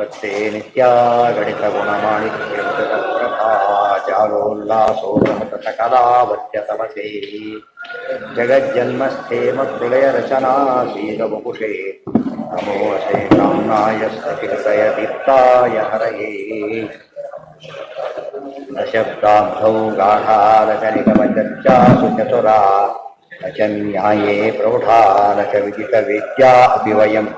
ಪತ್ತೆ ನಿತ್ಯ ಗಣಿತ ಗುಣಮಾಣಿಕ್ಯಾ ಜಾಲೋಲ್ಲಾಸೋತ ಕಲಾವತ್ಯ ತಮಸೇ ಜಗಜ್ಜನ್ಮಸ್ಥೇಮ ಪ್ರಳಯ ರಚನಾ ಶ್ರೀರವಪುಷೇ ನಮೋಸೇ ಕಾಮ್ನಾಯ ಸತಿಲಯ ದೀಪ್ತಾಯ ಹರಯೇ ಶಬ್ದಾಂಧೌ ಗಾಢಾರಚನಿಕಮಚರ್ಚಾಸು ಚತುರಾ ನ ಚ ನ್ಯಾಯೇ ಪ್ರೌಢಾ ನ ಚ ವಿದಿತವೇದ್ಯಾ ಅಪಿ ವಯಂ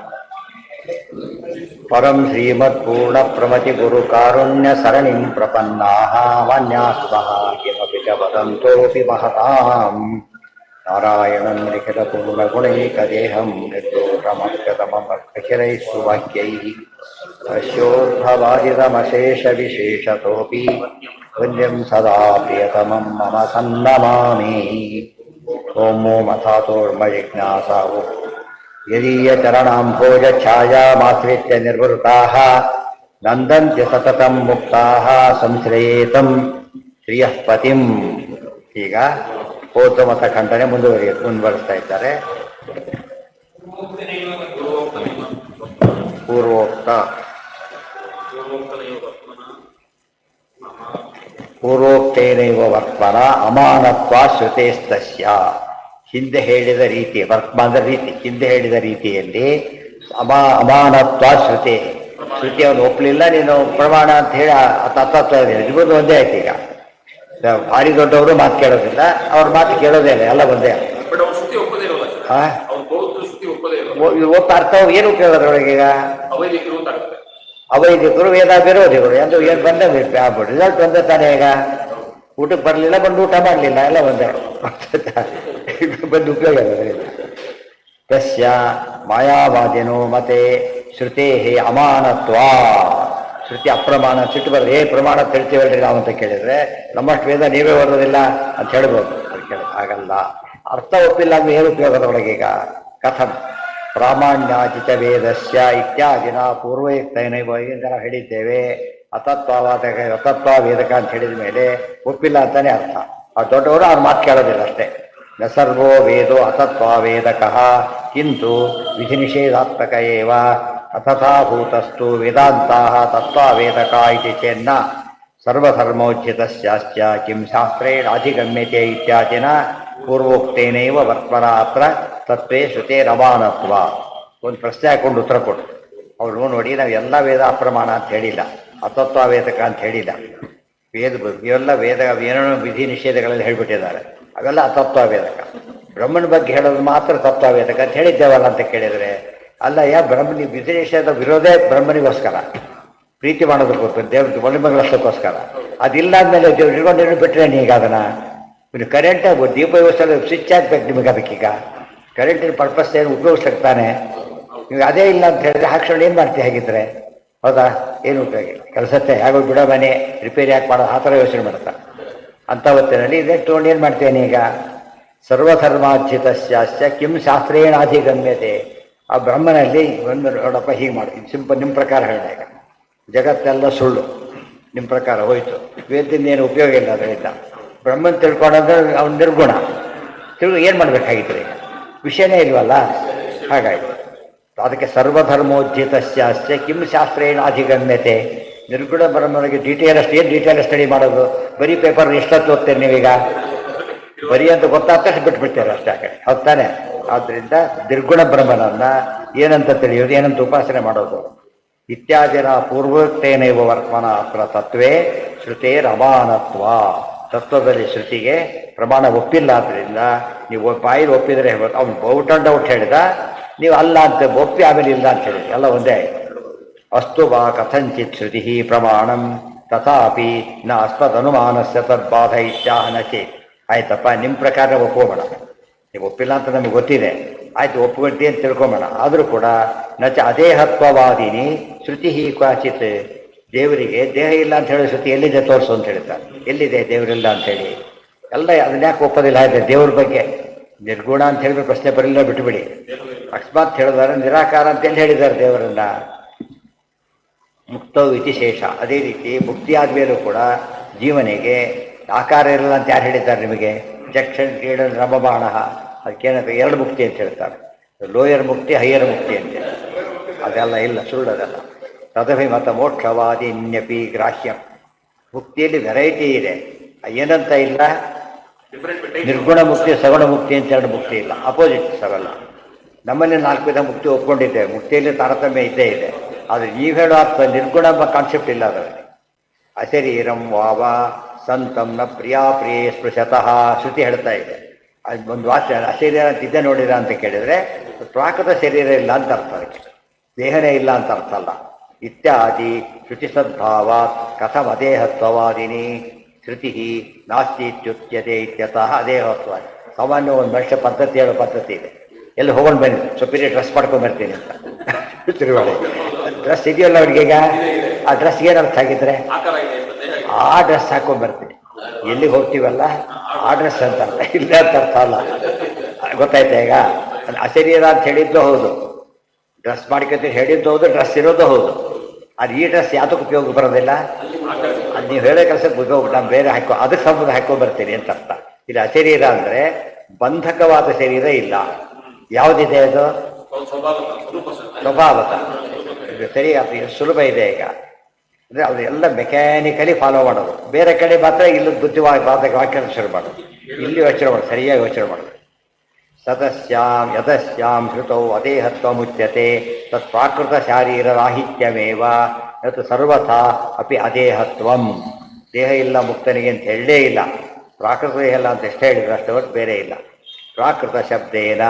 ಪರಂ ಶ್ರೀಮತ್ಪೂರ್ಣಪ್ರಮತಿಗುರುಕಾರುಣ್ಯಸರಣಿಂ ಪ್ರಪನ್ನಾಃ ವಾನ್ಯಾಸ್ತಃ ಕಿಮಪಿ ಚ ವದಂತೋऽಪಿ ಮಹತಾಂ ನಾರಾಯಣಂ ನಿಖಿಲಪೂರ್ಣಗುಣೈಕದೇಹಂ ನಿರ್ದೋಷಮಕ್ಷತಮಮಕ್ಷರೈಃ ಸುವಾಕ್ಯೈಃ ಅಸ್ಯೋದ್ಭವಾದಿತಮಶೇಷವಿಶೇಷತೋऽಪಿ वन्द्यं सदा प्रियतमं मम सन्नमामि ॐ अथातोर्मजिज्ञासावो यदीयचरणाम्भोजछायामाश्रित्य निर्वृताः नन्दन्त्य सततं मुक्ताः संश्रयेतं ಶ್ರಿಯಃ ಪತಿಂ. ಈಗ ಹೋತ ಮತ ಖಂಡನೆ ಮುಂದುವರಿಸ್ತಾ ಇದ್ದಾರೆ. ಪೂರ್ವೋಕ್ತೇನೈವ ವರ್ತ್ಮನ ಅಮಾನತ್ವ ಶ್ರುತೇಸ್ತಸ್ಯ. ಹಿಂದೆ ಹೇಳಿದ ರೀತಿ, ವರ್ತ್ಮಾನದ ರೀತಿ, ಹಿಂದೆ ಹೇಳಿದ ರೀತಿಯಲ್ಲಿ ಅಮಾನತ್ವ ಶ್ರುತಿ, ಶ್ರುತಿಯನ್ನು ಒಪ್ಪಲಿಲ್ಲ, ನೀನು ಪ್ರಮಾಣ ಅಂತ ಹೇಳಿ ತತ್ವ ಇರ್ಬೋದು. ಒಂದೇ ಆಯ್ತು. ಈಗ ಭಾರಿ ದೊಡ್ಡವರು ಮಾತು ಕೇಳೋದಿಲ್ಲ, ಅವ್ರ ಮಾತು ಕೇಳೋದೇ ಇಲ್ಲ, ಎಲ್ಲ ಒಂದೇ. ಅರ್ಥ ಏನು ಕೇಳೋದ್ರೊಳಗೆ? ಈಗ ಅವೈದಿಕರು ವೇದ ವಿರೋಧಿಗಳು ಎಂದು ಏನು ಬಂದ ರಿಸಲ್ಟ್ ಒಂದೇ ತಾನೇ. ಈಗ ಊಟಕ್ಕೆ ಬರಲಿಲ್ಲ, ಬಂದು ಊಟ ಮಾಡಲಿಲ್ಲ, ಎಲ್ಲ ಒಂದೇ. ಬಂದು ಉಪಯೋಗ ತಸ್ಯ ಮಾಯಾವಾದಿನೋ ಮತ್ತೆ ಶ್ರುತೇ ಅಮಾನತ್ವ. ಶ್ರುತಿ ಅಪ್ರಮಾಣ, ಸಿಟ್ಟು ಬರೋದು. ಪ್ರಮಾಣ ತಿಳ್ತೀವಲ್ರಿ ನಾವು ಅಂತ ಕೇಳಿದ್ರೆ, ನಮ್ಮಷ್ಟು ವೇದ ನೀವೇ ಓದೋದಿಲ್ಲ ಅಂತ ಹೇಳ್ಬೋದು. ಅದಕ್ಕೆ ಆಗಲ್ಲ. ಅರ್ಥ ಒಪ್ಪಿಲ್ಲ ಅಂದ್ರೆ ಏನು ಉಪಯೋಗದೊಳಗೆ? ಈಗ ಕಥಂ ಪ್ರಾಮಾಣ್ಯಾಚಿತ ವೇದಸ್ಯ ಇತ್ಯಾದಿನ ಪೂರ್ವಯುಕ್ತೈನೈವ ಹೇಳಿದ್ದೇವೆ. ಅತತ್ವವಾದಕ ಅತತ್ವ ವೇದಕ ಅಂತ ಹೇಳಿದ ಮೇಲೆ ಒಪ್ಪಿಲ್ಲ ಅಂತಾನೆ ಅರ್ಥ. ಆ ದೊಡ್ಡವರು ಅವ್ರ ಮಾತು ಕೇಳೋದಿಲ್ಲ ಅಷ್ಟೇ. ನ ಸರ್ವೋ ವೇದೋ ಅತತ್ವ ವೇದಕಃ ಕಿಂತು ವಿಧಿ ನಿಷೇಧಾತ್ಮಕ ಏವ ಅಥಥಾಭೂತಸ್ತು ವೇದಾಂತಾಃ ತತ್ವವೇದಕ ಇತಿ ಚೇನ್ನ ಸರ್ವಧರ್ಮೋಚ್ಚಿತಸ್ಯಾಶ್ಚ ಕಿಂ ಶಾಸ್ತ್ರೇಣ ಅಧಿಗಮ್ಯತೆ ಇತ್ಯಾದಿನ ಪೂರ್ವೋಕ್ತೇನೈವ ವರ್ತ್ಮನ ಅತ್ರ ತತ್ವೇ ಶ್ರುತೇರಮಾನತ್ವ. ಒಂದು ಪ್ರಶ್ನೆ ಹಾಕೊಂಡು ಉತ್ತರ ಕೊಡು. ಅವ್ರು ನೋಡಿ, ನಾವು ಎಲ್ಲ ವೇದ ಅಪ್ರಮಾಣ ಅಂತ ಹೇಳಿಲ್ಲ, ಅತತ್ವ ವೇದಕ ಅಂತ ಹೇಳಿಲ್ಲ. ಇವೆಲ್ಲ ವೇದ ಏನೇನೋ ವಿಧಿ ನಿಷೇಧಗಳಲ್ಲಿ ಹೇಳ್ಬಿಟ್ಟಿದ್ದಾರೆ, ಅವೆಲ್ಲ ಅತತ್ವ ವೇದಕ. ಬ್ರಹ್ಮನ ಬಗ್ಗೆ ಹೇಳೋದು ಮಾತ್ರ ತತ್ವ ವೇದಕ ಅಂತ ಹೇಳಿದ್ದೇವಲ್ಲ ಅಂತ ಕೇಳಿದರೆ, ಅಲ್ಲ ಬ್ರಹ್ಮನಿ ವಿಧಿ ನಿಷೇಧ ವಿರೋಧೇ ಬ್ರಹ್ಮನಿಗೋಸ್ಕರ, ಪ್ರೀತಿ ಮಾಡೋದಕ್ಕೋಸ್ಕರ, ದೇವ್ರ ಮಹಿಮೆಗಳಷ್ಟಕ್ಕೋಸ್ಕರ. ಅದಿಲ್ಲ ಅಂದಮೇಲೆ ದೇವ್ರು ಇಟ್ಕೊಂಡು ಬಿಟ್ಟರೆ ಈಗ ಅದನ್ನು ಕರೆಂಟ್ ದೀಪ ವ್ಯವಸ್ಥೆ ಸ್ವಿಚ್ ಹಾಕ್ಬೇಕು ನಿಮಗೆ. ಅದಕ್ಕೀಗ ಕರೆಂಟಿನ ಪರ್ಪಸ್ ಏನು ಉಪಯೋಗಿಸ್ತಾನೆ. ನೀವು ಅದೇ ಇಲ್ಲ ಅಂತ ಹೇಳಿದ್ರೆ ಹಾಕ್ಸ್ಕೊಂಡು ಏನು ಮಾಡ್ತೀವಿ? ಹಾಗಿದ್ರೆ ಹೌದಾ? ಏನು ಉಪಯೋಗ ಇಲ್ಲ. ಕೆಲಸತ್ತೆ ಹೇಗೋ ಬಿಡೋ ಮನೆ ರಿಪೇರಿ ಹಾಕಿ ಮಾಡೋದು, ಆ ಥರ ಯೋಚನೆ ಮಾಡ್ತಾರೆ. ಅಂಥ ಹೊತ್ತಿನಲ್ಲಿ ಇದೇ ತೊಗೊಂಡು ಏನು ಮಾಡ್ತೇನೆ? ಈಗ ಸರ್ವಧರ್ಮಾಚ್ಯುತಸ್ಯಾಶ್ಚ ಕಿಂ ಶಾಸ್ತ್ರೇಣಾಧಿಗಮ್ಯತೆ. ಆ ಬ್ರಹ್ಮನಲ್ಲಿ ಒಂದು ನೋಡಪ್ಪ ಹೀಗೆ ಮಾಡಿ, ಸಿಂಪಲ್ ನಿಮ್ಮ ಪ್ರಕಾರ ಹೇಳ. ಈಗ ಜಗತ್ತೆಲ್ಲ ಸುಳ್ಳು ನಿಮ್ಮ ಪ್ರಕಾರ ಹೋಯ್ತು, ವೇದದಿಂದ ಏನು ಉಪಯೋಗ ಇಲ್ಲ. ಅದರಿಂದ ಬ್ರಹ್ಮನ್ ತಿಳ್ಕೊಂಡ್ರೆ ಅವ್ನು ನಿರ್ಗುಣ. ಏನು ಮಾಡಬೇಕಾಗಿತ್ತು? ಈಗ ವಿಷಯನೇ ಇಲ್ವಲ್ಲ. ಹಾಗಾಯಿತು. ಅದಕ್ಕೆ ಸರ್ವಧರ್ಮೋಜ್ಜಿತಸ್ಯಾಶ್ಚ ಕಿಂ ಶಾಸ್ತ್ರೇಣ ಅಧಿಗಮ್ಯತೆ. ನಿರ್ಗುಣ ಬ್ರಹ್ಮನಿಗೆ ಡೀಟೇಲ್ ಅಷ್ಟು ಏನು ಡೀಟೇಲ್ ಸ್ಟಡಿ ಮಾಡೋದು? ಬರೀ ಪೇಪರ್ ಎಷ್ಟೊತ್ತು ಓದ್ತೇನೆ ನೀವೀಗ? ಬರೀ ಅಂತ ಗೊತ್ತಾಗ್ತಷ್ಟು ಬಿಟ್ಬಿಡ್ತೇವೆ ಅಷ್ಟೇ. ಆ ಕಡೆ ಹೌದು ತಾನೆ? ಆದ್ದರಿಂದ ನಿರ್ಗುಣ ಬ್ರಹ್ಮನನ್ನ ಏನಂತ ತಿಳಿಯೋದು, ಏನಂತ ಉಪಾಸನೆ ಮಾಡೋದು? ಇತ್ಯಾದಿನ ಪೂರ್ವೋಕ್ತೇನೈವ ವರ್ತ್ಮನ ಅತ್ರ ತತ್ವೇ ಶ್ರುತೇರಮಾನತ್ವ. ತತ್ವದಲ್ಲಿ ಶ್ರುತಿಗೆ ಪ್ರಮಾಣ ಒಪ್ಪಿಲ್ಲ. ಆದ್ದರಿಂದ ನೀವು ಬಾಯಿಗೆ ಒಪ್ಪಿದರೆ ಅವ್ನು ಔಟ್ ಅಂಡ್ ಔಟ್ ಹೇಳಿದ, ನೀವು ಅಲ್ಲ ಅಂತ ಒಪ್ಪಿ ಆಮೇಲೆ ಇಲ್ಲ ಅಂತ ಹೇಳಿದ್ರಿ, ಎಲ್ಲ ಒಂದೇ ಆಯಿತು. ಅಸ್ತು ವಾ ಕಥಂಚಿತ್ ಶ್ರುತಿ ಪ್ರಮಾಣಂ ತಥಾಪಿ ನ ಅಸ್ಮದನುಮಾನಸ್ಯ ತದ್ಬಾಧ ಇತ್ಯಾಹನ ಚೇತ್. ಆಯ್ತಪ್ಪ, ನಿಮ್ಮ ಪ್ರಕಾರ ಒಪ್ಕೋಬೇಡ, ನೀವು ಒಪ್ಪಿಲ್ಲ ಅಂತ ನಮಗೆ ಗೊತ್ತಿದೆ, ಆಯ್ತು ಒಪ್ಕೊಳ್ತಿ ಅಂತ ತಿಳ್ಕೊಂಬೇಡ. ಆದರೂ ಕೂಡ ನಚ ಅದೇಹತ್ವವಾದಿನಿ ಶ್ರುತಿ ಕ್ವಾಚಿತ್. ದೇವರಿಗೆ ದೇಹ ಇಲ್ಲ ಅಂತ ಹೇಳಿ ಶ್ರುತಿ ಎಲ್ಲಿದೆ ತೋರಿಸು ಅಂತ ಹೇಳ್ತಾರೆ. ಎಲ್ಲಿದೆ ದೇವರಿಲ್ಲ ಅಂಥೇಳಿ? ಎಲ್ಲ ಅದನ್ನ ಯಾಕೆ ಒಪ್ಪೋದಿಲ್ಲ? ಇದೆ ದೇವ್ರ ಬಗ್ಗೆ ನಿರ್ಗುಣ ಅಂತ ಹೇಳಿದ್ರೆ ಪ್ರಶ್ನೆ ಬರಲಿಲ್ಲ, ಬಿಟ್ಟುಬಿಡಿ. ಅಕಸ್ಮಾತ್ ಹೇಳಿದಾರೆ ನಿರಾಕಾರ ಅಂತೇಳಿ ಹೇಳಿದ್ದಾರೆ ದೇವರನ್ನ. ಮುಕ್ತವು ಇತಿ ಶೇಷ. ಅದೇ ರೀತಿ ಮುಕ್ತಿ ಆದಮೇಲೂ ಕೂಡ ಜೀವನಿಗೆ ಆಕಾರ ಇರಲ್ಲ ಅಂತ ಯಾರು ಹೇಳಿದ್ದಾರೆ ನಿಮಗೆ? ಜಕ್ಷನ್ ಕ್ರೀಡ ರಮಬಾಣ. ಅದಕ್ಕೇನಂತ ಎರಡು ಮುಕ್ತಿ ಅಂತ ಹೇಳ್ತಾರೆ, ಲೋಯರ್ ಮುಕ್ತಿ, ಹೈಯರ್ ಮುಕ್ತಿ ಅಂತೇಳಿ. ಅದೆಲ್ಲ ಇಲ್ಲ, ಸುಳ್ಳು ಅದೆಲ್ಲ. ತದಭಿಮತ ಮೋಕ್ಷವಾದಿನ್ಯಪಿ ಗ್ರಾಹ್ಯಂ. ಮುಕ್ತಿಯಲ್ಲಿ ವೆರೈಟಿ ಇದೆ, ಏನಂತ ಇಲ್ಲ, ನಿರ್ಗುಣ ಮುಕ್ತಿ ಸಗುಣ ಮುಕ್ತಿ ಅಂತ ಎರಡು ಮುಕ್ತಿ ಇಲ್ಲ, ಅಪೋಸಿಟ್ಸ್ ಅವೆಲ್ಲ. ನಮ್ಮಲ್ಲಿ 4 ವಿಧ ಮುಕ್ತಿ ಒಪ್ಕೊಂಡಿದ್ದೇವೆ, ಮುಕ್ತಿಯಲ್ಲಿ ತಾರತಮ್ಯ ಇದ್ದೇ ಇದೆ. ಆದರೆ ನೀವು ಹೇಳೋ ಅರ್ಥ ನಿರ್ಗುಣ ಎಂಬ ಕಾನ್ಸೆಪ್ಟ್ ಇಲ್ಲ ಅದರಲ್ಲಿ. ಅಶರೀರಂ ವಾವ ಸಂತಂ ನ ಪ್ರಿಯಾ ಪ್ರಿಯೇ ಸ್ಪೃಶತಃ ಶ್ರುತಿ ಹೇಳ್ತಾ ಇದೆ. ಅದು ಒಂದು ವಾಕ್ಯ, ಅಶರೀರ ಅಂತಿದ್ದೆ ನೋಡಿರ ಅಂತ ಕೇಳಿದರೆ ಪ್ರಾಕೃತ ಶರೀರ ಇಲ್ಲ ಅಂತ ಅರ್ಥ, ಅದಕ್ಕೆ ದೇಹನೇ ಇಲ್ಲ ಅಂತ ಅರ್ಥ ಅಲ್ಲ. ಇತ್ಯಾದಿ ಶ್ರುತಿ ಸದ್ಭಾವಾತ್ ಕಥಮ ಅದೇಹತ್ವವಾದಿನಿ ಶ್ರುತಿ ನಾಸ್ತಿ ಇತ್ಯುಚ್ಯತೆ ಇತ್ಯತಃ ಅದೇಹತ್ವ. ಸಾಮಾನ್ಯ ಒಂದು ಮನುಷ್ಯ ಪದ್ಧತಿ ಹೇಳೋ ಪದ್ಧತಿ ಇದೆ, ಎಲ್ಲಿ ಹೋಗೋಣ ಬನ್ನಿ ಸ್ವಲ್ಪ ಡ್ರೆಸ್ ಮಾಡ್ಕೊಂಡು ಬರ್ತೀನಿ ಅಂತ ತಿರುವಾಳಿ. ಡ್ರೆಸ್ ಇದೆಯಲ್ಲ ಅವ್ರಿಗೀಗ, ಆ ಡ್ರೆಸ್ಗೆ ಏನು ಅರ್ಥ ಆಗಿದ್ರೆ ಆ ಡ್ರೆಸ್ ಹಾಕೊಂಡು ಬರ್ತೀನಿ, ಎಲ್ಲಿಗೆ ಹೋಗ್ತೀವಲ್ಲ ಆ ಡ್ರೆಸ್ ಅಂತ ಅರ್ಥ, ಇಲ್ಲ ಅಂತ ಅರ್ಥ ಅಲ್ಲ. ಗೊತ್ತಾಯ್ತಾ? ಈಗ ಅಶರೀರ ಅಂತ ಹೇಳಿದ್ದು ಹೌದು, ಡ್ರೆಸ್ ಮಾಡ್ಕೊತೀವಿ ಹೇಳಿದ್ದು ಹೌದು, ಡ್ರೆಸ್ ಇರೋದು ಹೌದು. ಅದು ಈ ಡ್ರೆಸ್ ಯಾವುದಕ್ಕೆ ಉಪಯೋಗ ಬರೋದಿಲ್ಲ, ಅದು ನೀವು ಹೇಳೋ ಕೆಲಸಕ್ಕೆ ಉಪಯೋಗ, ನಾನು ಬೇರೆ ಅದಕ್ಕೆ ಸಂಬಂಧ ಹಾಕೋ ಬರ್ತೀನಿ ಅಂತ ಅರ್ಥ. ಇಲ್ಲಿ ಅಶರೀರ ಅಂದರೆ ಬಂಧಕವಾದ ಶರೀರ ಇಲ್ಲ. ಯಾವುದಿದೆ ಅದು? ಸ್ವಭಾವತ. ಇದು ಸರಿ, ಅದು ಸುಲಭ ಇದೆ ಈಗ. ಅಂದರೆ ಅದು ಎಲ್ಲ ಮೆಕ್ಯಾನಿಕಲಿ ಫಾಲೋ ಮಾಡೋದು. ಬೇರೆ ಕಡೆ ಮಾತ್ರ ಇಲ್ಲಿ ಬುದ್ಧಿವಾದ ವಾಕ್ಯ ಶುರು ಮಾಡೋದು, ಇಲ್ಲಿ ಯೋಚನೆ ಮಾಡೋದು, ಸರಿಯಾಗಿ ಯೋಚನೆ ಮಾಡೋದು. ಸದಸ್ಯಾಂ ಯದಸ್ಯಾಂ ಶ್ರುತೌ ಅದೇಹತ್ವ ಮುಚ್ಯತೆ ತತ್ ಪ್ರಾಕೃತ ಶಾರೀರ ರಾಹಿತ್ಯಮೇವ ಮತ್ತು ಸರ್ವಥಾ ಅಪಿ ಅದೇಹತ್ವಂ. ದೇಹ ಇಲ್ಲ ಮುಕ್ತನಿಗೆ ಅಂತ ಹೇಳಲೇ ಇಲ್ಲ, ಪ್ರಾಕೃತ ದೇಹ ಇಲ್ಲ ಅಂತ ಎಷ್ಟೇ ಹೇಳಿದ್ರು ಅಷ್ಟೇ ಹೊರತು ಬೇರೆ ಇಲ್ಲ. ಪ್ರಾಕೃತ ಶಬ್ದೇನ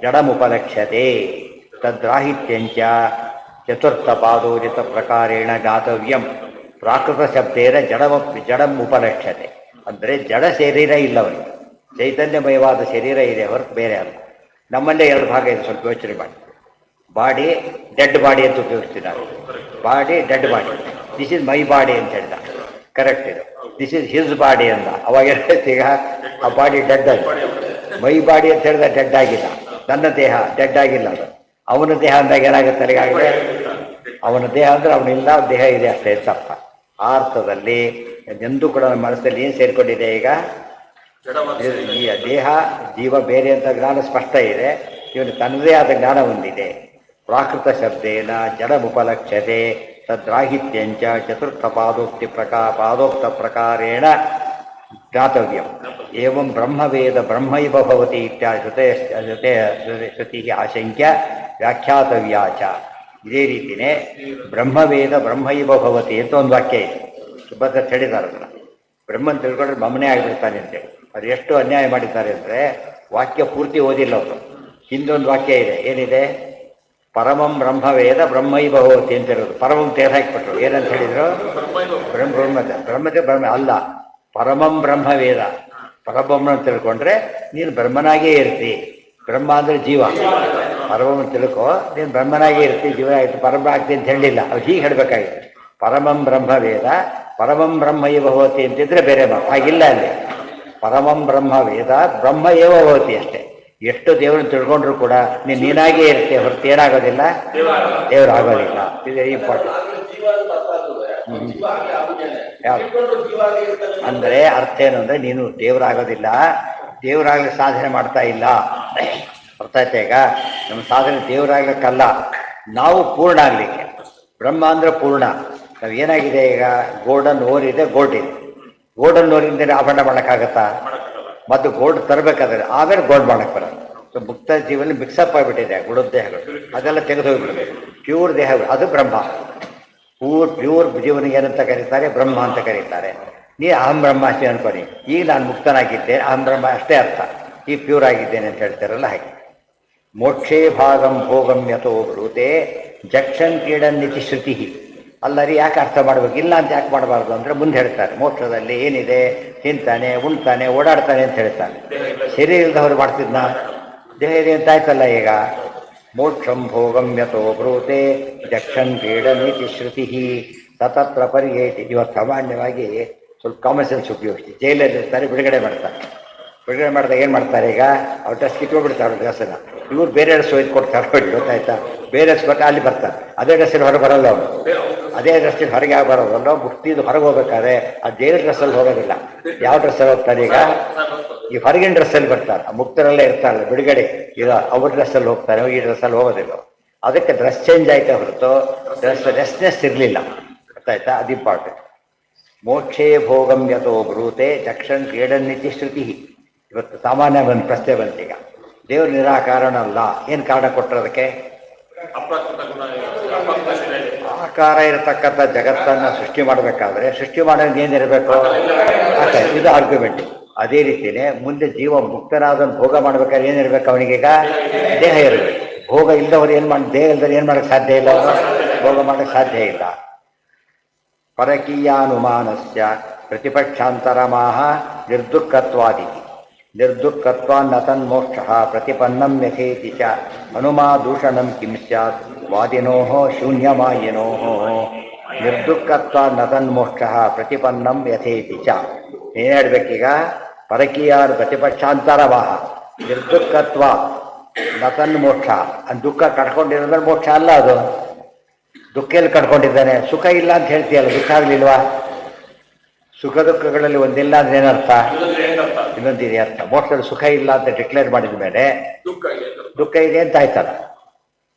ಜಡಮುಪಲಕ್ಷ್ಯತೆ ತದ್ರಾಹಿತ್ಯಂಚ ಚತುರ್ಥ ಪಾದೋರಿತ ಪ್ರಕಾರೇಣ ಗಾತವ್ಯಂ. ಪ್ರಾಕೃತ ಶಬ್ದೇನ ಜಡಂ ಉಪಲಕ್ಷ್ಯತೆ ಅಂದರೆ ಜಡ ಶರೀರ ಇಲ್ಲವನಿಗೆ, ಚೈತನ್ಯಮಯವಾದ ಶರೀರ ಇದೆ ಹೊರತು ಬೇರೆ ಅಲ್ಲ. ನಮ್ಮಲ್ಲೇ 2 ಭಾಗ ಇದೆ, ಸ್ವಲ್ಪ ಯೋಚನೆ ಮಾಡಿ. ಬಾಡಿ ಡೆಡ್ ಬಾಡಿ ಅಂತ ಉಪಯೋಗಿಸ್ತೀವಿ ನಾವು. Body dead body, this is my body ಅಂತ ಹೇಳಿದ, ಕರೆಕ್ಟ್ ಇದು. ದಿಸ್ ಇಸ್ ಹಿಸ್ ಬಾಡಿ ಅಂದ, ಅವಾಗ ಈಗ ಆ ಬಾಡಿ ಡೆಡ್ ಆಗಿ, ಮೈ ಬಾಡಿ ಅಂತ ಹೇಳಿದ ಡೆಡ್ ಆಗಿಲ್ಲ, ನನ್ನ ದೇಹ ಡೆಡ್ ಆಗಿಲ್ಲ. ಅದು ಅವನ ದೇಹ ಅಂದಾಗ ಏನಾಗುತ್ತೆ ಅಲ್ಲಿಗಾಗಲೇ, ಅವನ ದೇಹ ಅಂದರೆ ಅವನಿಲ್ಲ, ದೇಹ ಇದೆ ಅಷ್ಟೇ ಅಂತ ಅರ್ಥ. ಆ ಅರ್ಥದಲ್ಲಿ ಎಂದೂ ಕೂಡ ನಮ್ಮ ಮನಸ್ಸಲ್ಲಿ ಏನು ಸೇರಿಕೊಂಡಿದೆ ಈಗ, ಈ ದೇಹ ಜೀವ ಬೇರೆ ಅಂತ ಜ್ಞಾನ ಸ್ಪಷ್ಟ ಇದೆ, ಇವನು ತನ್ನದೇ ಆದ ಜ್ಞಾನ ಹೊಂದಿದೆ. ಪ್ರಾಕೃತ ಶಬ್ದೇನ ಜಡಮುಪಲಕ್ಷ್ಯತೆ ತದ್ರಾಹಿತ್ಯಂಚ ಚತುರ್ಥ ಪಾದೋಕ್ತ ಪ್ರಕಾರೇಣ ಜ್ಞಾತವ್ಯಂ. ಏವಂ ಬ್ರಹ್ಮವೇದ ಬ್ರಹ್ಮೈವ ಭವತಿ ಇತ್ಯಾದಿ ಶ್ರುತಿ ಆಶಂಕ್ಯ ವ್ಯಾಖ್ಯಾತವ್ಯಾಚ. ಇದೇ ರೀತಿಯೇ ಬ್ರಹ್ಮವೇದ ಬ್ರಹ್ಮೈವ ಭವತಿ ಅಂತ ಒಂದು ವಾಕ್ಯ ಇದೆ, ಸುಭದ್ರ ಹೇಳಿದ್ದಾರೆ. ಅದನ್ನು ಬ್ರಹ್ಮನ್ ತಿಳ್ಕೊಂಡ್ರೆ ಮಮ್ಮನೇ ಆಗಿಬಿಡ್ತಾನೆ ಅಂತೇಳಿ. ಅದು ಎಷ್ಟು ಅನ್ಯಾಯ ಮಾಡಿದ್ದಾರೆ ಅಂದರೆ ವಾಕ್ಯ ಪೂರ್ತಿ ಓದಿಲ್ಲ ಅವರು. ಹಿಂದೊಂದು ವಾಕ್ಯ ಇದೆ, ಏನಿದೆ? ಪರಮಂ ಬ್ರಹ್ಮವೇದ ಬ್ರಹ್ಮೈವ ಭವತಿ ಅಂತ ಇರೋದು. ಪರಮಂ ತೇರ್ ಹಾಕಿಬಿಟ್ರು, ಏನಂತ ಹೇಳಿದ್ರು? ಬ್ರಹ್ಮದೇ ಬ್ರಹ್ಮ ಅಲ್ಲ, ಪರಮಂ ಬ್ರಹ್ಮವೇದ. ಪರಬ್ರಹ್ಮನ ತಿಳ್ಕೊಂಡ್ರೆ ನೀನು ಬ್ರಹ್ಮನಾಗೇ ಇರ್ತಿ. ಬ್ರಹ್ಮ ಅಂದರೆ ಜೀವ, ಪರಮಂ ತಿಳ್ಕೊ, ನೀನು ಬ್ರಹ್ಮನಾಗೇ ಇರ್ತಿ, ಜೀವ ಆಯ್ತು, ಪರಬ್ರಹ್ಮ ಆಗ್ತಿ ಅಂತ ಹೇಳಲಿಲ್ಲ. ಅವ್ರು ಹೀಗೆ ಹೇಳಬೇಕಾಗಿತ್ತು, ಪರಮಂ ಬ್ರಹ್ಮವೇದ ಪರಮಂ ಬ್ರಹ್ಮೈವ ಭವತಿ ಅಂತಿದ್ರೆ ಬೇರೆ ಮಾತು. ಹಾಗಿಲ್ಲ, ಅಲ್ಲಿ ಪರಮಂ ಬ್ರಹ್ಮವೇದ ಬ್ರಹ್ಮ ಏವ ಭವತಿ ಅಷ್ಟೇ. ಎಷ್ಟು ದೇವರನ್ನು ತಿಳ್ಕೊಂಡ್ರು ಕೂಡ ನೀನಾಗೇ ಇರ್ತೆ ಹೊರತು ಏನಾಗೋದಿಲ್ಲ, ದೇವರಾಗೋದಿಲ್ಲ. ಇದು ಇಂಪಾರ್ಟೆಂಟ್. ಅಂದರೆ ಅರ್ಥ ಏನು ಅಂದರೆ ನೀನು ದೇವರಾಗೋದಿಲ್ಲ, ದೇವರಾಗಲಿ ಸಾಧನೆ ಮಾಡ್ತಾ ಇಲ್ಲ. ಅರ್ಥ ಆಯ್ತಾ? ಈಗ ನಮ್ಮ ಸಾಧನೆ ದೇವರಾಗ್ಲಿಕ್ಕಲ್ಲ, ನಾವು ಪೂರ್ಣ ಆಗಲಿಕ್ಕೆ. ಬ್ರಹ್ಮ ಅಂದರೆ ಪೂರ್ಣ. ನಾವು ಏನಾಗಿದೆ ಈಗ, ಗೋಲ್ಡನ್ ಓರ್ ಇದೆ, ಗೋಲ್ಡ್ ಇದೆ. ಗೋಲ್ಡನ್ ಓರಿಂದಲೇ ಆಭರಣ ಮಾಡೋಕ್ಕಾಗತ್ತಾ? ಮತ್ತು ಗೋಲ್ಡ್ ತರಬೇಕಾದ್ರೆ ಆಮೇಲೆ ಗೋಲ್ಡ್ ಮಾಡೋಕ್ಕೆ ಬರೋದು. ಸೊ ಮುಕ್ತ ಜೀವನ ಮಿಕ್ಸಪ್ ಆಗಿಬಿಟ್ಟಿದೆ ಗುಣದ ದೇಹಗಳು, ಅದೆಲ್ಲ ತೆಗೆದು ಹೋಗಿಬಿಡಬೇಕು. ಪ್ಯೂರ್ ದೇಹ ಅದು ಬ್ರಹ್ಮ. ಪ್ಯೂರ್ ಜೀವನಿಗೆ ಏನಂತ ಕರೀತಾರೆ? ಬ್ರಹ್ಮ ಅಂತ ಕರೀತಾರೆ. ನೀ ಅಹಂ ಬ್ರಹ್ಮಾಸ್ಮಿ ಅನ್ಕೊನಿ. ಈಗ ನಾನು ಮುಕ್ತನಾಗಿದ್ದೆ, ಅಹಂ ಬ್ರಹ್ಮ ಅಷ್ಟೇ ಅರ್ಥ. ಈ ಪ್ಯೂರ್ ಆಗಿದ್ದೇನೆ ಅಂತ ಹೇಳ್ತಾರಲ್ಲ ಹಾಗೆ. ಮೋಕ್ಷೇ ಭಾಗಂ ಭೋಗಂ ಯಥೋ ಬ್ರೂತೆ ಜಕ್ಷನ್ ಕ್ರೀಡನ್ನಿತಿ ಶ್ರುತಿ. ಅಲ್ಲರಿ ಯಾಕೆ ಅರ್ಥ ಮಾಡಬೇಕು? ಇಲ್ಲ ಅಂತ ಯಾಕೆ ಮಾಡಬಾರ್ದು ಅಂದರೆ ಮುಂದೆ ಹೇಳ್ತಾರೆ, ಮೋಕ್ಷದಲ್ಲಿ ಏನಿದೆ? ತಿಂತಾನೆ, ಉಣ್ತಾನೆ, ಓಡಾಡ್ತಾನೆ ಅಂತ ಹೇಳ್ತಾನೆ. ಶರೀರ ಇಲ್ದವ್ರು ಮಾಡ್ತಿದ್ನ? ದೇಹ ಇದೆ ಅಂತ ಆಯ್ತಲ್ಲ. ಈಗ ಮೋಕ್ಷಂ ಭೋಗಂ ಯಥೋ ಬ್ರೂತೆ ಜಕ್ಷನ್ ಕ್ರೀಡನ್ನಿತಿ ಶ್ರುತಿ ತತತ್ರ ಪರಿಯೇತಿ. ಇವತ್ತು ಸಾಮಾನ್ಯವಾಗಿ ಸ್ವಲ್ಪ ಕಾಮನ್ ಸೆನ್ಸ್ ಉಪಯೋಗಿಸಿ. ಜೈಲಲ್ಲಿ ಇರ್ತಾರೆ, ಬಿಡುಗಡೆ ಮಾಡ್ತಾರೆ. ಬಿಡುಗಡೆ ಮಾಡಿದಾಗ ಏನು ಮಾಡ್ತಾರೆ? ಈಗ ಅವ್ರ ಡ್ರೆಸ್ ಕಿತ್ಕೊಂಡ್ಬಿಡ್ತಾರೆ, ಡ್ರೆಸ್ಸನ್ನು. ಇವ್ರು ಬೇರೆ ಡ್ರೆಸ್ ಒಯ್ದು ಕೊಡ್ತಾರೆ, ಗೊತ್ತಾಯ್ತಾ? ಬೇರೆ ಡ್ರೆಸ್ ಕೊಟ್ಟರೆ ಅಲ್ಲಿ ಬರ್ತಾರೆ. ಅದೇ ಡ್ರೆಸ್ಸಲ್ಲಿ ಹೊರಗೆ ಬರಲ್ಲ ಅವರು, ಅದೇ ಡ್ರೆಸ್ಸಲ್ಲಿ ಹೊರಗೆ ಯಾವ ಬರೋದಲ್ಲ. ಮುಕ್ತಿದು ಹೊರಗೆ ಹೋಗ್ಬೇಕಾದ್ರೆ ಆ ಜೈಲ್ ಡ್ರೆಸ್ಸಲ್ಲಿ ಹೋಗೋದಿಲ್ಲ. ಯಾವ ಡ್ರೆಸ್ಸಲ್ಲಿ ಹೋಗ್ತಾರೆ? ಈಗ ಈ ಹೊರಗಿನ ಡ್ರೆಸ್ಸಲ್ಲಿ ಬರ್ತಾರೆ. ಮುಕ್ತರಲ್ಲೇ ಇರ್ತಾರಲ್ಲ, ಬಿಡುಗಡೆ ಈಗ ಅವ್ರ ಡ್ರೆಸ್ಸಲ್ಲಿ ಹೋಗ್ತಾರೆ, ಈ ಡ್ರೆಸ್ಸಲ್ಲಿ ಹೋಗೋದಿಲ್ಲ. ಅದಕ್ಕೆ ಡ್ರೆಸ್ ಚೇಂಜ್ ಆಯ್ತಾ ಹೊರತು ರೆಸ್ನೆಸ್ ಇರಲಿಲ್ಲ. ಗೊತ್ತಾಯ್ತಾ? ಅದು ಇಂಪಾರ್ಟೆಂಟ್. ಮೋಕ್ಷೇ ಭೋಗಂ ಯಥೋ ಬ್ರೂತೆ ಚಕ್ಷನ್ ಕ್ರೀಡನ್ನಿತಿ ಶ್ರುತಿ. ಇವತ್ತು ಸಾಮಾನ್ಯ ಒಂದು ಪ್ರಶ್ನೆ ಬಂತೀಗ, ದೇವರು ನಿರಾಕಾರಣ ಅಲ್ಲ, ಏನು ಕಾರಣ ಕೊಟ್ಟರು ಅದಕ್ಕೆ? ಆಕಾರ ಇರತಕ್ಕಂಥ ಜಗತ್ತನ್ನು ಸೃಷ್ಟಿ ಮಾಡಬೇಕಾದ್ರೆ ಸೃಷ್ಟಿ ಮಾಡೋದು ಏನಿರಬೇಕು? ಇದು ಆರ್ಗ್ಯುಮೆಂಟ್. ಅದೇ ರೀತಿಯೇ ಮುಂದೆ ಜೀವ ಮುಕ್ತನಾದನ್ನು ಭೋಗ ಮಾಡ್ಬೇಕಾದ್ರೆ ಏನಿರ್ಬೇಕು ಅವನಿಗೀಗ? ದೇಹ ಇರಬೇಕು. ಭೋಗ ಇಲ್ಲದವ್ರು ಏನು ಮಾಡಿ, ದೇಹ ಇಲ್ಲದ್ರೆ ಏನು ಮಾಡೋಕ್ಕೆ ಸಾಧ್ಯ ಇಲ್ಲ, ಅವರು ಭೋಗ ಮಾಡೋಕ್ಕೆ ಸಾಧ್ಯ ಇಲ್ಲ. ಪರಕೀಯಾನುಮಾನಸ್ಯ ಪ್ರತಿಪಕ್ಷಾಂತರಮಾಹ ನಿರ್ದುಃಖತ್ವಾದಿ ನಿರ್ದುಃಖತ್ವಾನ್ನ ತನ್ಮೋಕ್ಷ ಪ್ರತಿಪನ್ನಂ ಯಥೇತಿ ಚ ಹನುಮಾದೂಷಣಂ ಕಿಂ ಸ್ಯಾತ್ ವಾದಿನೋ ಶೂನ್ಯಮಾಯಿನೋ ನಿರ್ದುಃಖತ್ವಾನ್ನ ತನ್ಮೋಕ್ಷ ಪ್ರತಿಪನ್ನಂ ಯಥೇತಿ ಚ. ಏನು ಹೇಳ್ಬೇಕೀಗ? ಪರಕೀಯಾರು ಪ್ರತಿಪಕ್ಷಾಂತರಮಾಹ ನಿರ್ದುಃಖತ್ವ ನ ತನ್ಮೋಕ್ಷ. ಅದು ದುಃಖ ಕಟ್ಕೊಂಡಿರೋದ್ರೆ ಮೋಕ್ಷ ಅಲ್ಲ. ಅದು ದುಃಖ ಎಲ್ಲಿ ಕಟ್ಕೊಂಡಿದ್ದಾನೆ? ಸುಖ ಇಲ್ಲ ಅಂತ ಹೇಳ್ತೀಯಲ್ಲ, ದುಃಖ ಆಗಲಿಲ್ವಾ? ಸುಖ ದುಃಖಗಳಲ್ಲಿ ಒಂದಿಲ್ಲ ಅಂದ್ರೆ ಏನರ್ಥ? ಇನ್ನೊಂದಿದೆ ಅರ್ಥ. ಮೋಕ್ಷದಲ್ಲಿ ಸುಖ ಇಲ್ಲ ಅಂತ ಡಿಕ್ಲೇರ್ ಮಾಡಿದ ಮೇಲೆ ದುಃಖ ಇದೆ ಅಂತ ಆಯ್ತಲ್ಲ.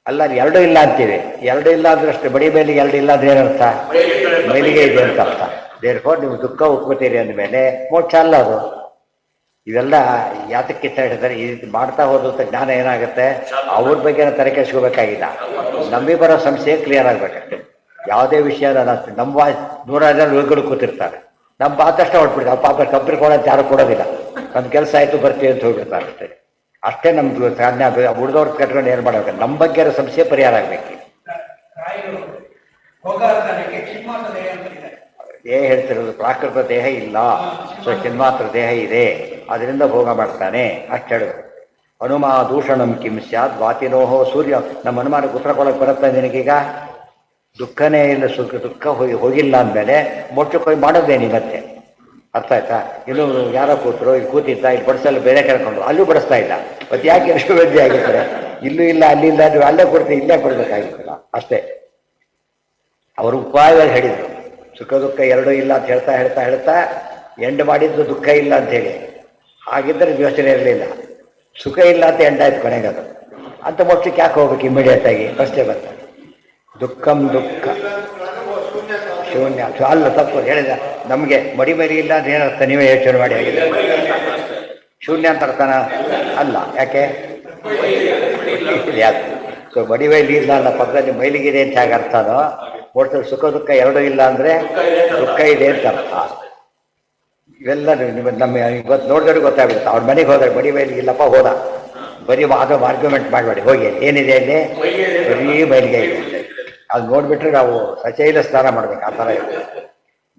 ಅಲ್ಲ, ಎರಡೂ ಇಲ್ಲ ಅಂತೀವಿ. ಎರಡೂ ಇಲ್ಲ ಅಂದ್ರೆ ಅಷ್ಟೇ. ಬಡಿ ಮೇಲಿಗೆ ಎರಡು ಇಲ್ಲ ಅಂದ್ರೆ ಏನರ್ಥ? ಮೈಲಿಗೆ ಇದೆ ಅಂತ ಅರ್ಥ. ದೇರ್ಫೋರ್ ನೀವು ದುಃಖ ಉಟ್ಕೋತೀರಿ ಅಂದಮೇಲೆ ಮೋಕ್ಷ ಅಲ್ಲ ಅದು. ಇವೆಲ್ಲ ಯಾತಕ್ಕೆ ಹೇಳಿದರೆ, ಈ ರೀತಿ ಮಾಡ್ತಾ ಹೋದಂಥ ಜ್ಞಾನ ಏನಾಗುತ್ತೆ? ಅವ್ರ ಬಗ್ಗೆ ತಲೆ ಕೆಡಿಸ್ಕೋಬೇಕಾಗಿಲ್ಲ, ನಮಗೆ ಬರೋ ಸಂಶಯ ಕ್ಲಿಯರ್ ಆಗಬೇಕಷ್ಟೆ. ಯಾವುದೇ ವಿಷಯ ನಮ್ಮ ನೂರಾರು ಜನ ರೋಗಿಗಳು ಕೂತಿರ್ತಾರೆ, ನಮ್ಮ ಆದಷ್ಟು ಹೊಟ್ಬಿಡ್ತಾರೆ. ಪಾಪ ಕಂಪ್ನಿ ಕೊಡೋದು ಯಾರು ಕೊಡೋದಿಲ್ಲ. ನಮ್ಮ ಕೆಲಸ ಆಯಿತು ಬರ್ತೀವಿ ಅಂತ ಹೋಗ್ಬಿಡ್ತಾರೆ ಅಷ್ಟೇ. ಅಷ್ಟೇ ನಮ್ದು ಸಾಧನೆ. ಉಳಿದವ್ರು ಕಟ್ಕೊಂಡು ಏನು ಮಾಡಬೇಕು? ನಮ್ಮ ಬಗ್ಗೆ ಸಂಶಯ ಪರಿಹಾರ ಆಗಬೇಕು. ದೇಹ ಹೇಳ್ತಿರೋದು ಪ್ರಾಕೃತ ದೇಹ ಇಲ್ಲ, ಸೊ ಚಿನ್ಮಾತ್ರ ದೇಹ ಇದೆ, ಅದರಿಂದ ಭೋಗ ಮಾಡ್ತಾನೆ ಅಷ್ಟು ಹೇಳಿದ್ರು. ಹನುಮ ದೂಷಣಂ ಕಿಂ ಸ್ಯಾತ್ ವಾತಿನೋಹೋ ಸೂರ್ಯ. ನಮ್ಮ ಹನುಮಾನಕ್ಕೆ ಉತ್ತರ ಕೊಡೋಕೆ ಬರುತ್ತಾ ನಿನಗೀಗ? ದುಃಖನೇ ಇಲ್ಲ, ದುಃಖ ಹೋಗಿಲ್ಲ ಅಂದಮೇಲೆ ಮೋಕ್ಷಕ್ಕೆ ಹೋಗಿ ಮಾಡೋದೇನಿ ಮತ್ತೆ? ಅರ್ಥ ಆಯ್ತಾ? ಇನ್ನು ಯಾರೋ ಕೂತರು, ಇಲ್ಲಿ ಕೂತಿದ್ದ, ಇಲ್ಲಿ ಬಡಿಸಲು ಬೇರೆ ಕರ್ಕೊಂಡು ಅಲ್ಲೂ ಬಡಿಸ್ತಾ ಇಲ್ಲ. ಮತ್ತೆ ಯಾಕೆ ಎಷ್ಟು ವ್ಯದ್ದೆ ಆಗಿರ್ತಾರೆ? ಇಲ್ಲೂ ಇಲ್ಲ, ಅಲ್ಲಿಲ್ಲ, ನೀವು ಅಲ್ಲೇ ಕೊಡ್ತೀವಿ, ಇಲ್ಲೇ ಕೊಡ್ಬೇಕಾಗಿತ್ತಲ್ಲ ಅಷ್ಟೇ. ಅವರು ಉಪಾಯವಾಗಿ ಹೇಳಿದರು, ಸುಖ ದುಃಖ ಎರಡೂ ಇಲ್ಲ ಅಂತ ಹೇಳ್ತಾ ಹೇಳ್ತಾ ಹೇಳ್ತಾ ಎಂಡ್ ಮಾಡಿದ್ದು ದುಃಖ ಇಲ್ಲ ಅಂತ ಹೇಳಿ. ಹಾಗಿದ್ದರೆ ಯೋಚನೆ ಇರಲಿಲ್ಲ. ಸುಖ ಇಲ್ಲ ಅಂತ ಎಂಡಾಯ್ತು ಕೊನೆಗದು. ಅಂತ ಮೋಕ್ಷಕ್ಕೆ ಯಾಕೆ ಹೋಗ್ಬೇಕು ಇಮಿಡಿಯೇಟ್ ಆಗಿ? ಫಸ್ಟೇ ಬರ್ತಾರೆ. ದುಃಖಂ ದುಃಖ ಶೂನ್ಯ ಅಲ್ಲ, ತಪ್ಪು ಹೇಳಿದ. ನಮಗೆ ಮಡಿ ಮರಿ ಇಲ್ಲ ಅಂತ ಏನರ್ಥ? ನೀವೇ ಯೋಚನೆ ಮಾಡಿ. ಆಗಿದೆ ಶೂನ್ಯ ಅಂತ ಅರ್ಥನ ಅಲ್ಲ. ಯಾಕೆ? ಯಾಕೆ? ಸೊ ಮಡಿ ಮೈಲಿ ಇಲ್ಲ ಅನ್ನೋ ಪಕ್ಕದಲ್ಲಿ ಮೈಲಿಗಿದೆ ಅಂತ ಹೇಗೆ ಅರ್ಥನೋ, ಮೋಕ್ಷದಲ್ಲಿ ಸುಖ ದುಃಖ ಎರಡೂ ಇಲ್ಲ ಅಂದರೆ ದುಃಖ ಇದೆ ಅಂತ ಅರ್ಥ. ಇವೆಲ್ಲ ನಮ್ಮ ಇವತ್ತು ನೋಡಿದವ್ರಿಗೆ ಗೊತ್ತಾಗ್ಬಿಡುತ್ತೆ. ಅವ್ರ ಮನೆಗೆ ಹೋದಾಗ ಬಡಿ ಮೈಲಿಗೆ ಇಲ್ಲಪ್ಪ ಹೋದ, ಬರೀ ಅದು ಆರ್ಗ್ಯುಮೆಂಟ್ ಮಾಡಬೇಡಿ, ಹೋಗಿ ಏನಿದೆ ಅಲ್ಲಿ? ಬರೀ ಮೈಲಿಗೆ ಇದೆ. ಅದು ನೋಡ್ಬಿಟ್ರೆ ನಾವು ಸಚೈಲ ಸ್ನಾನ ಮಾಡ್ಬೇಕು. ಆ ಥರ ಇದೆ.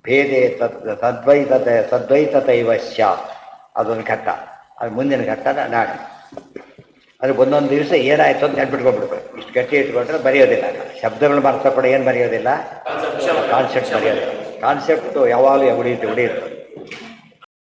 ಭೇದೆ ತದ್ವೈತತೈವ ಸ್ಯಾತ್. ಅದೊಂದು ಘಟ್ಟ. ಅದು ಮುಂದಿನ ಘಟ್ಟನ ನಾಳೆ. ಅದಕ್ಕೆ ಒಂದೊಂದು ದಿವಸ ಏನಾಯ್ತು ಅಂತ ನೆನ್ಪಿಟ್ಕೊಂಡ್ಬಿಡ್ಬೇಕು. ಇಷ್ಟು ಗಟ್ಟಿ ಇಟ್ಕೊಂಡ್ರೆ ಬರೆಯೋದಿಲ್ಲ. ಶಬ್ದಗಳು ಮಾತ್ರ ಕೂಡ ಏನು ಬರೆಯೋದಿಲ್ಲ, ಕಾನ್ಸೆಪ್ಟ್ ಬರೆಯೋದಿಲ್ಲ. ಕಾನ್ಸೆಪ್ಟು ಯಾವಾಗಲೂ ಉಳಿಯುತ್ತೆ.